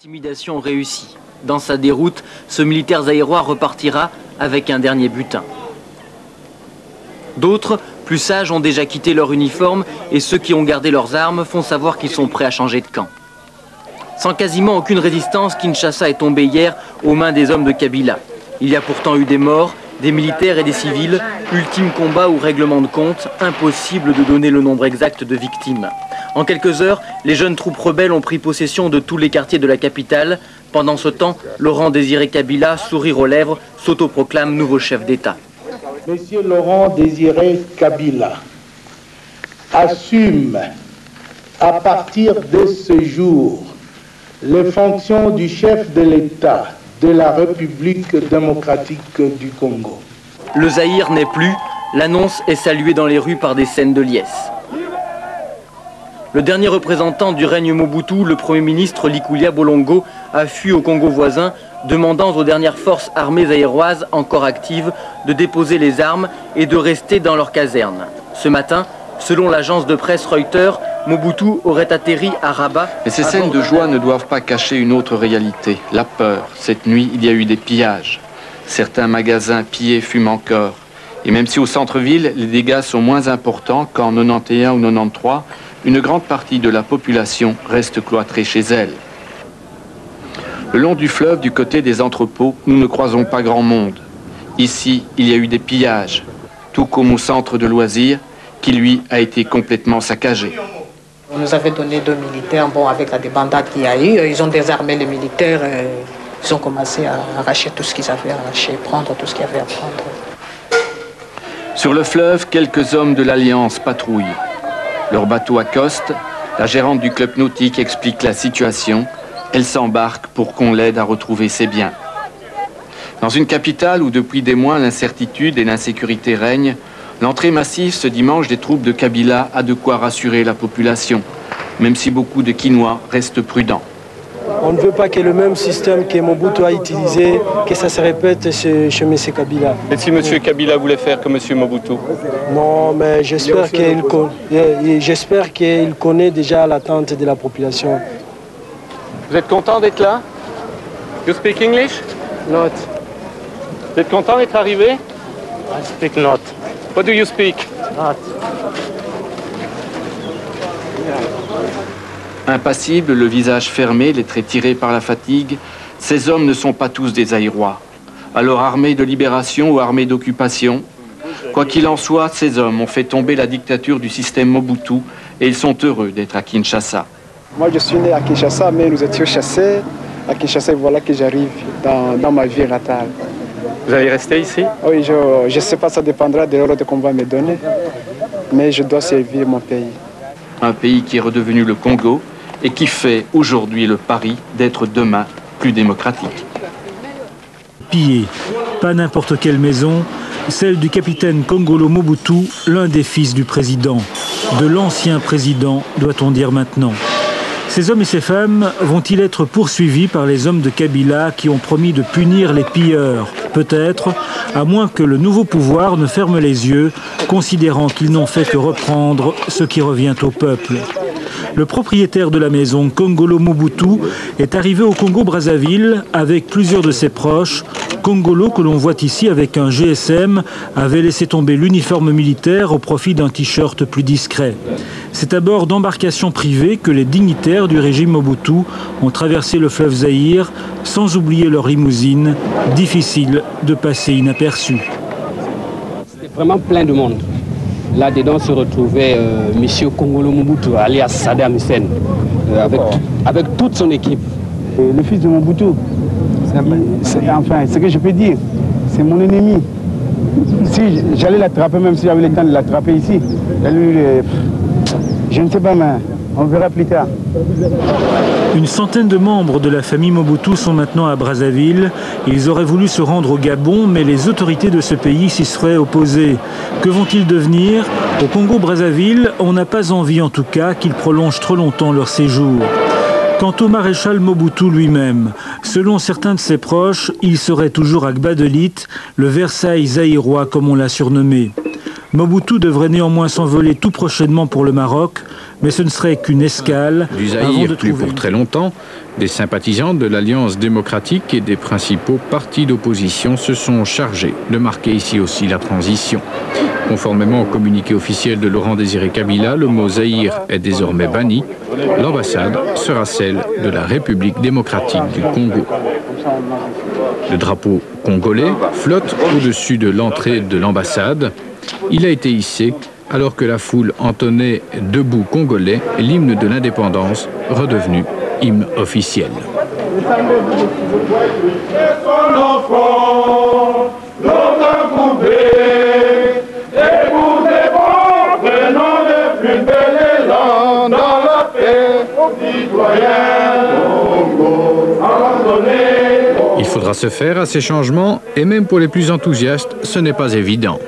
Intimidation réussie. Dans sa déroute, ce militaire zaïrois repartira avec un dernier butin. D'autres, plus sages, ont déjà quitté leur uniforme et ceux qui ont gardé leurs armes font savoir qu'ils sont prêts à changer de camp. Sans quasiment aucune résistance, Kinshasa est tombé hier aux mains des hommes de Kabila. Il y a pourtant eu des morts, des militaires et des civils. Ultime combat ou règlement de compte, impossible de donner le nombre exact de victimes. En quelques heures, les jeunes troupes rebelles ont pris possession de tous les quartiers de la capitale. Pendant ce temps, Laurent Désiré Kabila, sourire aux lèvres, s'autoproclame nouveau chef d'État. Monsieur Laurent Désiré Kabila assume à partir de ce jour les fonctions du chef de l'État de la République démocratique du Congo. Le Zaïre n'est plus, l'annonce est saluée dans les rues par des scènes de liesse. Le dernier représentant du règne Mobutu, le Premier ministre Likulia Bolongo, a fui au Congo voisin, demandant aux dernières forces armées zaïroises encore actives de déposer les armes et de rester dans leurs casernes. Ce matin, selon l'agence de presse Reuters, Mobutu aurait atterri à Rabat. Mais ces scènes de joie ne doivent pas cacher une autre réalité, la peur. Cette nuit, il y a eu des pillages. Certains magasins pillés fument encore. Et même si au centre-ville, les dégâts sont moins importants qu'en 91 ou 93, une grande partie de la population reste cloîtrée chez elle. Le long du fleuve, du côté des entrepôts, nous ne croisons pas grand monde. Ici, il y a eu des pillages, tout comme au centre de loisirs, qui lui a été complètement saccagé. On nous avait donné 2 militaires, bon, avec la débandade qu'il y a eu, ils ont désarmé les militaires, ils ont commencé à arracher tout ce qu'ils avaient arraché, prendre tout ce qu'il y avait à prendre. Sur le fleuve, quelques hommes de l'Alliance patrouillent. Leur bateau accoste, la gérante du club nautique explique la situation. Elle s'embarque pour qu'on l'aide à retrouver ses biens. Dans une capitale où depuis des mois l'incertitude et l'insécurité règnent, l'entrée massive ce dimanche des troupes de Kabila a de quoi rassurer la population, même si beaucoup de Kinois restent prudents. On ne veut pas que le même système que Mobutu a utilisé, que ça se répète chez M. Kabila. Et si M. Kabila voulait faire comme M. Mobutu? Non, mais j'espère qu'il connaît déjà l'attente de la population. Vous êtes content d'être là? You speak English? Not. Vous êtes content d'être arrivé? I speak not. What do you speak? Not. Impassibles, le visage fermé, les traits tirés par la fatigue, ces hommes ne sont pas tous des Zaïrois. Alors armés de libération ou armés d'occupation, quoi qu'il en soit, ces hommes ont fait tomber la dictature du système Mobutu et ils sont heureux d'être à Kinshasa. Moi je suis né à Kinshasa, mais nous étions chassés à Kinshasa et voilà que j'arrive dans ma vie natale. Vous allez rester ici? Oui, je ne sais pas, ça dépendra de l'ordre qu'on va me donner, mais je dois servir mon pays. Un pays qui est redevenu le Congo et qui fait aujourd'hui le pari d'être demain plus démocratique. Pillé, pas n'importe quelle maison, celle du capitaine Kongolo Mobutu, l'un des fils du président. De l'ancien président, doit-on dire maintenant. Ces hommes et ces femmes vont-ils être poursuivis par les hommes de Kabila qui ont promis de punir les pilleurs? Peut-être, à moins que le nouveau pouvoir ne ferme les yeux, considérant qu'ils n'ont fait que reprendre ce qui revient au peuple. Le propriétaire de la maison, Kongolo Mobutu, est arrivé au Congo-Brazzaville avec plusieurs de ses proches. Kongolo, que l'on voit ici avec un GSM, avait laissé tomber l'uniforme militaire au profit d'un t-shirt plus discret. C'est à bord d'embarcations privées que les dignitaires du régime Mobutu ont traversé le fleuve Zaïre, sans oublier leur limousine, difficile de passer inaperçu. C'était vraiment plein de monde. Là-dedans se retrouvait M. Kongolo Mobutu, alias Saddam Hussein, avec toute son équipe. Le fils de Mobutu, enfin, ce que je peux dire, c'est mon ennemi. Si j'allais l'attraper, même si j'avais le temps de l'attraper ici, je ne sais pas, mais on verra plus tard. Une centaine de membres de la famille Mobutu sont maintenant à Brazzaville. Ils auraient voulu se rendre au Gabon, mais les autorités de ce pays s'y seraient opposées. Que vont-ils devenir? Au Congo-Brazzaville, on n'a pas envie en tout cas qu'ils prolongent trop longtemps leur séjour. Quant au maréchal Mobutu lui-même, selon certains de ses proches, il serait toujours à Gbadelit, le Versailles zaïrois comme on l'a surnommé. Mobutu devrait néanmoins s'envoler tout prochainement pour le Maroc. Mais ce ne serait qu'une escale du Zaïre, plus pour très longtemps, des sympathisants de l'Alliance démocratique et des principaux partis d'opposition se sont chargés de marquer ici aussi la transition. Conformément au communiqué officiel de Laurent Désiré Kabila, le mot Zaïre est désormais banni. L'ambassade sera celle de la République démocratique du Congo. Le drapeau congolais flotte au-dessus de l'entrée de l'ambassade. Il a été hissé alors que la foule entonnait « Debout Congolais », l'hymne de l'indépendance, redevenu hymne officiel. Il faudra se faire à ces changements, et même pour les plus enthousiastes, ce n'est pas évident.